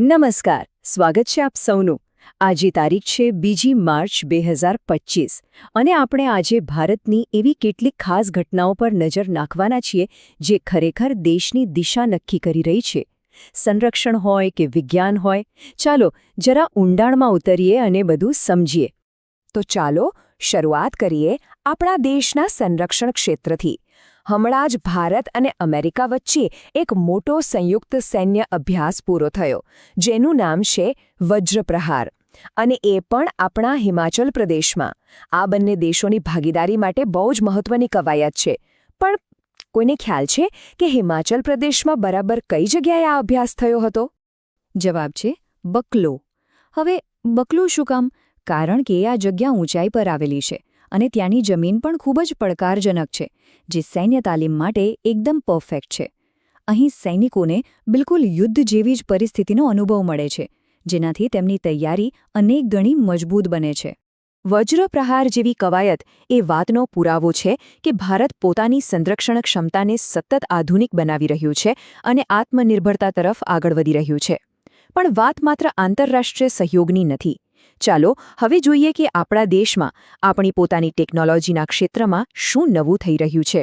નમસ્કાર, સ્વાગત છે આપ સૌનું. આજે તારીખ છે 2 માર્ચ 2025 અને આપણે આજે ભારતની એવી કેટલીક ખાસ ઘટનાઓ પર નજર નાખવાના છીએ જે ખરેખર દેશની દિશા નક્કી કરી રહી છે. સંરક્ષણ હોય કે વિજ્ઞાન હોય, ચાલો જરા ઊંડાણમાં ઉતરીએ અને બધું સમજીએ. તો ચાલો શરૂઆત કરીએ આપણા દેશના સંરક્ષણ ક્ષેત્રથી. હમણાં જ ભારત અને અમેરિકા વચ્ચે એક મોટો સંયુક્ત સૈન્ય અભ્યાસ પૂરો થયો, જેનું નામ છે વજ્રપ્રહાર, અને એ પણ આપણા હિમાચલ પ્રદેશમાં. આ બંને દેશોની ભાગીદારી માટે બહુ જ મહત્વની કવાયત છે. પણ કોઈને ખ્યાલ છે કે હિમાચલ પ્રદેશમાં બરાબર કઈ જગ્યાએ આ અભ્યાસ થયો હતો? જવાબ છે બકલો. હવે બકલો શું કામ? કારણ કે આ જગ્યા ઊંચાઈ પર આવેલી છે અને ત્યાંની જમીન પણ ખૂબ જ પડકારજનક છે, જે સૈન્ય તાલીમ માટે એકદમ પરફેક્ટ છે. અહીં સૈનિકોને બિલકુલ યુદ્ધ જેવી જ પરિસ્થિતિનો અનુભવ મળે છે, જેનાથી તેમની તૈયારી અનેક ગણી મજબૂત બને છે. વજ્રપ્રહાર જેવી કવાયત એ વાતનો પુરાવો છે કે ભારત પોતાની સંરક્ષણ ક્ષમતાને સતત આધુનિક બનાવી રહ્યું છે અને આત્મનિર્ભરતા તરફ આગળ વધી રહ્યું છે. પણ વાત માત્ર આંતરરાષ્ટ્રીય સહયોગની નથી. ચાલો હવે જોઈએ કે આપણા દેશમાં આપણી પોતાની ટેકનોલોજીના ક્ષેત્રમાં શું નવું થઈ રહ્યું છે.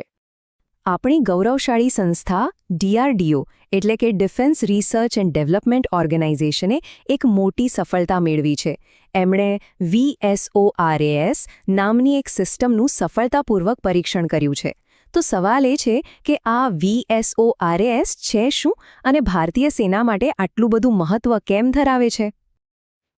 આપણી ગૌરવશાળી સંસ્થા DRDO એટલે કે ડિફેન્સ રિસર્ચ એન્ડ ડેવલપમેન્ટ ઓર્ગેનાઇઝેશને એક મોટી સફળતા મેળવી છે. એમણે VSORAS નામની એક સિસ્ટમનું સફળતાપૂર્વક પરીક્ષણ કર્યું છે. તો સવાલ એ છે કે આ VSORAS છે શું અને ભારતીય સેના માટે આટલું બધું મહત્વ કેમ ધરાવે છે?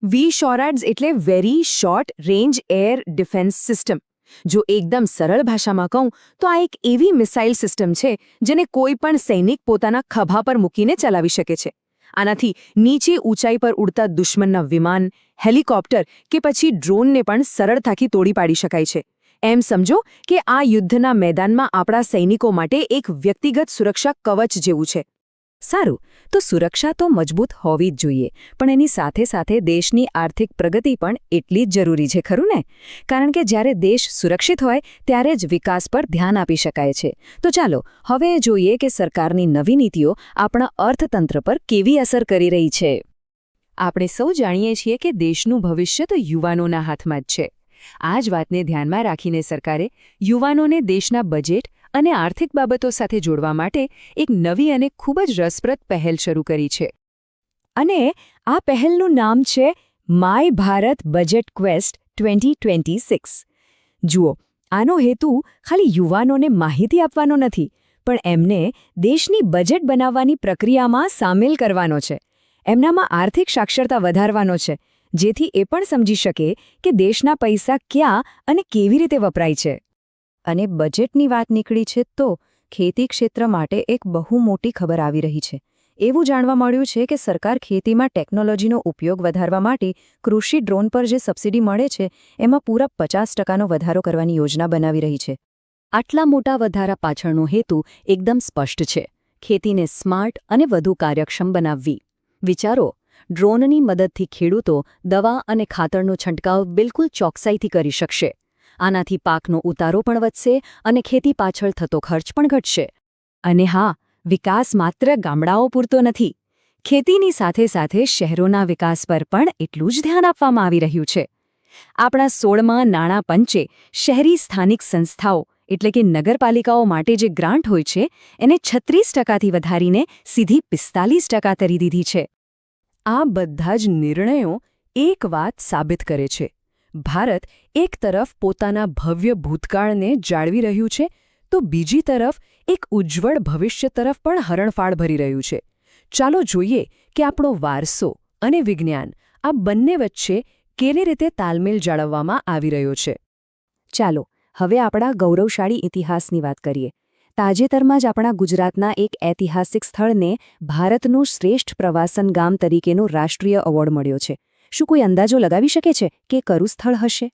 VSORAS એટલે very short range air defence system. જો એકદમ સરળ ભાષામાં કહું તો આ એક એવી મિસાઇલ સિસ્ટમ છે જેને કોઈ પણ સૈનિક પોતાના ખભા પર મૂકીને ચલાવી શકે છે. આનાથી નીચે ઊંચાઈ પર ઉડતા દુશ્મનના વિમાન, હેલિકોપ્ટર કે પછી ડ્રોનને પણ સરળતાથી તોડી પાડી શકાય છે. એમ સમજો કે આ યુદ્ધના મેદાનમાં આપણા સૈનિકો માટે એક વ્યક્તિગત સુરક્ષા કવચ જેવું છે. સારું, તો સુરક્ષા તો મજબૂત હોવી જ જોઈએ, પણ એની સાથે સાથે દેશની આર્થિક પ્રગતિ પણ એટલી જ જરૂરી છે, ખરું ને? કારણ કે જ્યારે દેશ સુરક્ષિત હોય ત્યારે જ વિકાસ પર ધ્યાન આપી શકાય છે. તો ચાલો હવે જોઈએ કે સરકારની નવી નીતિઓ આપણા અર્થતંત્ર પર કેવી અસર કરી રહી છે. આપણે સૌ જાણીએ છીએ કે દેશનું ભવિષ્ય તો યુવાનોના હાથમાં જ છે. આ જ વાતને ધ્યાનમાં રાખીને સરકારે યુવાનોને દેશના બજેટ અને આર્થિક બાબતો સાથે જોડવા માટે એક નવી અને ખૂબ જ રસપ્રદ પહેલ શરૂ કરી છે. અને આ પહેલનું નામ છે માય ભારત બજેટ ક્વેસ્ટ 2026. જુઓ, આનો હેતુ ખાલી યુવાનોને માહિતી આપવાનો નથી, પણ એમને દેશની બજેટ બનાવવાની પ્રક્રિયામાં સામેલ કરવાનો છે. એમનામાં આર્થિક સાક્ષરતા વધારવાનો છે, જેથી એ પણ સમજી શકે કે દેશના પૈસા ક્યાં અને કેવી રીતે વપરાય છે. અને બજેટની વાત નીકળી છે તો ખેતી ક્ષેત્ર માટે એક બહુ મોટી ખબર આવી રહી છે. એવું જાણવા મળ્યું છે કે સરકાર ખેતીમાં ટેકનોલોજીનો ઉપયોગ વધારવા માટે કૃષિ ડ્રોન પર જે સબસિડી મળે છે એમાં પૂરા 50% વધારો કરવાની યોજના બનાવી રહી છે. આટલા મોટા વધારા પાછળનો હેતુ એકદમ સ્પષ્ટ છે: ખેતીને સ્માર્ટ અને વધુ કાર્યક્ષમ બનાવવી. વિચારો, ડ્રોનની મદદથી ખેડૂતો દવા અને ખાતરનો છંટકાવ બિલકુલ ચોકસાઈથી કરી શકશે. આનાથી પાકનો ઉતારો પણ વધશે અને ખેતી પાછળ થતો ખર્ચ પણ ઘટશે. અને હા, વિકાસ માત્ર ગામડાઓ પૂરતો નથી. ખેતીની સાથે સાથે શહેરોના વિકાસ પર પણ એટલું જ ધ્યાન આપવામાં આવી રહ્યું છે. આપણા 16મા નાણાં પંચે શહેરી સ્થાનિક સંસ્થાઓ એટલે કે નગરપાલિકાઓ માટે જે ગ્રાન્ટ હોય છે એને 36%થી વધારીને સીધી 45% કરી દીધી છે. આ બધા જ નિર્ણયો એક વાત સાબિત કરે છે: ભારત એક તરફ પોતાના ભવ્ય ભૂતકાળને જાળવી રહ્યું છે, તો બીજી તરફ એક ઉજ્જવળ ભવિષ્ય તરફ પણ હરણફાળ ભરી રહ્યું છે. ચાલો જોઈએ કે આપણો વારસો અને વિજ્ઞાન આ બંને વચ્ચે કેવી રીતે તાલમેલ જાળવવામાં આવી રહ્યો છે. ચાલો હવે આપણા ગૌરવશાળી ઇતિહાસની વાત કરીએ. તાજેતરમાં જ આપણા ગુજરાતના એક ઐતિહાસિક સ્થળને ભારતનું શ્રેષ્ઠ પ્રવાસન ગામ તરીકેનો રાષ્ટ્રીય એવોર્ડ મળ્યો છે. શું કોઈ અંદાજો લગાવી શકે છે કે કયું સ્થળ હશે?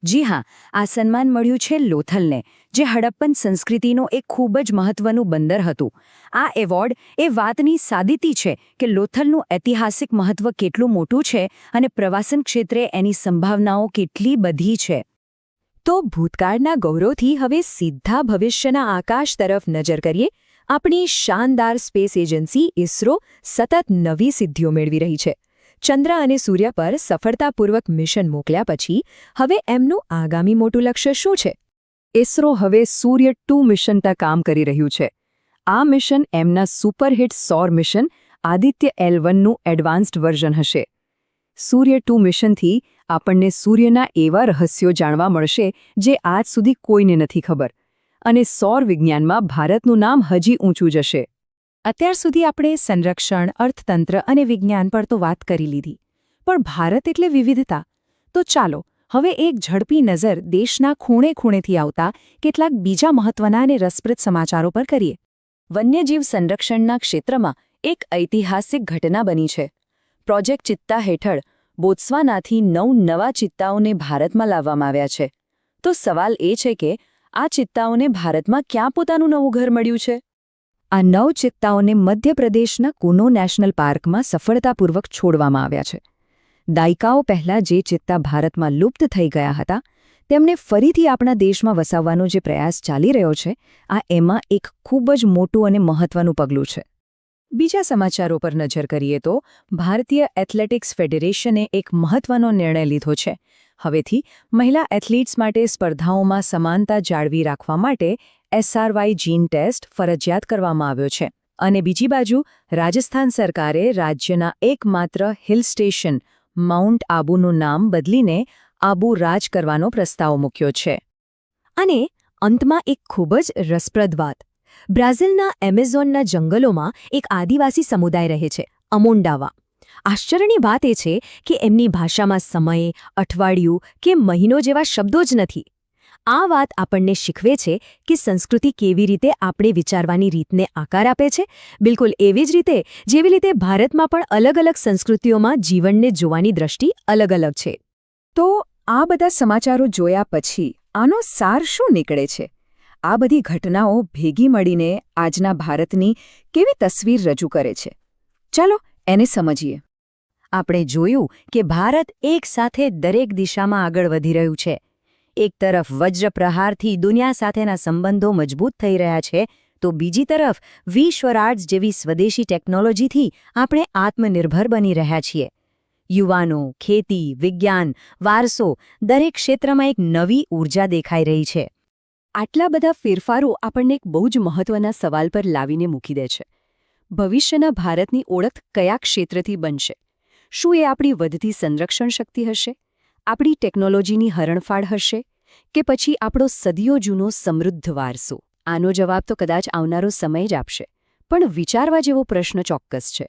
જી હા, આ સન્માન મળ્યું છે લોથલને, જે હડપ્પન સંસ્કૃતિનો એક ખૂબ જ મહત્વનું બંદર હતું. આ એવોર્ડ એ વાતની સાબિતી છે કે લોથલનું ઐતિહાસિક મહત્વ કેટલું મોટું છે અને પ્રવાસન ક્ષેત્રે એની સંભાવનાઓ કેટલી બધી છે. તો ભૂતકાળના ગૌરવથી હવે સીધા ભવિષ્યના આકાશ તરફ નજર કરીએ આપણી શાનદાર સ્પેસ એજન્સી ઇસરો સતત નવી સિદ્ધિઓ મેળવી રહી છે. ચંદ્ર અને સૂર્ય પર સફળતાપૂર્વક મિશન મોકલ્યા પછી હવે એમનું આગામી મોટું લક્ષ્ય શું છે? ઇસરો હવે સૂર્ય 2 મિશન પર કામ કરી રહ્યું છે. આ મિશન એમના સુપરહિટ સૌર મિશન આદિત્ય L1નું એડવાન્સ્ડ વર્ઝન હશે. સૂર્ય 2 મિશનથી આપણને સૂર્યના એવા રહસ્યો જાણવા મળશે જે આજ સુધી કોઈને નથી ખબર, અને સૌર વિજ્ઞાનમાં ભારતનું નામ હજી ઊંચું જશે. અત્યાર સુધી આપણે સંરક્ષણ, અર્થતંત્ર અને વિજ્ઞાન પર તો વાત કરી લીધી, પણ ભારત એટલે વિવિધતા. તો ચાલો હવે એક ઝડપી નજર દેશના ખૂણે-ખૂણેથી આવતા કેટલાક બીજા મહત્વના અને રસપ્રદ સમાચારો પર કરીએ. વન્યજીવ સંરક્ષણના ક્ષેત્રમાં એક ઐતિહાસિક ઘટના બની છે. પ્રોજેક્ટ ચિત્તા હેઠળ બોત્સવાનાથી 9 નવા ચિત્તાઓને ભારતમાં લાવવામાં આવ્યા છે. તો સવાલ એ છે કે આ ચિત્તાઓને ભારતમાં ક્યાં પોતાનું નવું ઘર મળ્યું છે? આ 9 ચિત્તાઓને મધ્યપ્રદેશના કુનો નેશનલ પાર્કમાં સફળતાપૂર્વક છોડવામાં આવ્યા છે. દાયકાઓ પહેલાં જે ચિત્તા ભારતમાં લુપ્ત થઈ ગયા હતા, તેમને ફરીથી આપણા દેશમાં વસાવવાનો જે પ્રયાસ ચાલી રહ્યો છે, આ એમાં એક ખૂબ જ મોટું અને મહત્વનું પગલું છે. બીજા સમાચારો પર નજર કરીએ તો ભારતીય એથ્લેટિક્સ ફેડરેશને એક મહત્વનો નિર્ણય લીધો છે. હવેથી મહિલા એથ્લીટ્સ માટે સ્પર્ધાઓમાં સમાનતા જાળવી રાખવા માટે SRY જીન ટેસ્ટ ફરજિયાત કરવામાં આવ્યો છે. અને બીજી બાજુ રાજસ્થાન સરકારે રાજ્યના એકમાત્ર હિલ સ્ટેશન માઉન્ટ આબુનું નામ બદલીને આબુ રાજ કરવાનો પ્રસ્તાવ મૂક્યો છે. અને અંતમાં એક ખૂબ જ રસપ્રદ વાત. બ્રાઝિલના એમેઝોનના જંગલોમાં એક આદિવાસી સમુદાય રહે છે, અમોન્ડાવા. આશ્ચર્યની વાત એ છે કે એમની ભાષામાં સમય, અઠવાડિયું કે મહિનો જેવા શબ્દો જ નથી. આ વાત આપણને શીખવે છે કે સંસ્કૃતિ કેવી રીતે આપણે વિચારવાની રીતને આકાર આપે છે, બિલકુલ એવી જ રીતે જેવી રીતે ભારતમાં પણ અલગ-અલગ સંસ્કૃતિઓમાં જીવનને જોવાની દ્રષ્ટિ અલગ-અલગ છે. તો આ બધા સમાચારો જોયા પછી આનો સાર શું નીકળે છે? આ બધી ઘટનાઓ ભેગી મળીને આજના ભારતની કેવી તસવીર રજૂ કરે છે? ચાલો એને સમજીએ. આપણે જોયું કે ભારત એક સાથે દરેક દિશામાં આગળ વધી રહ્યું છે. એક તરફ વજ્રપ્રહારથી દુનિયા સાથેના સંબંધો મજબૂત થઈ રહ્યા છે, તો બીજી તરફ વિશ્વરાજ જેવી સ્વદેશી ટેકનોલોજીથી આપણે આત્મનિર્ભર બની રહ્યા છીએ. યુવાનો, ખેતી, વિજ્ઞાન, વારસો દરેક ક્ષેત્રમાં એક નવી ઊર્જા દેખાઈ રહી છે. આટલા બધા ફેરફારો આપણને એક બહુ જ મહત્વના સવાલ પર લાવીને મૂકી દે છે. ભવિષ્યના ભારતની ઓળખ કયા ક્ષેત્રથી બનશે? શું એ આપણી વધતી સંરક્ષણ શક્તિ હશે? આપણી ટેકનોલોજીની હરણફાળ હશે? કે પછી આપણો સદીઓ જૂનો સમૃદ્ધ વારસો? આનો જવાબ તો કદાચ આવનારો સમય જ આપશે. પણ વિચારવા જેવો પ્રશ્ન ચોક્કસ છે.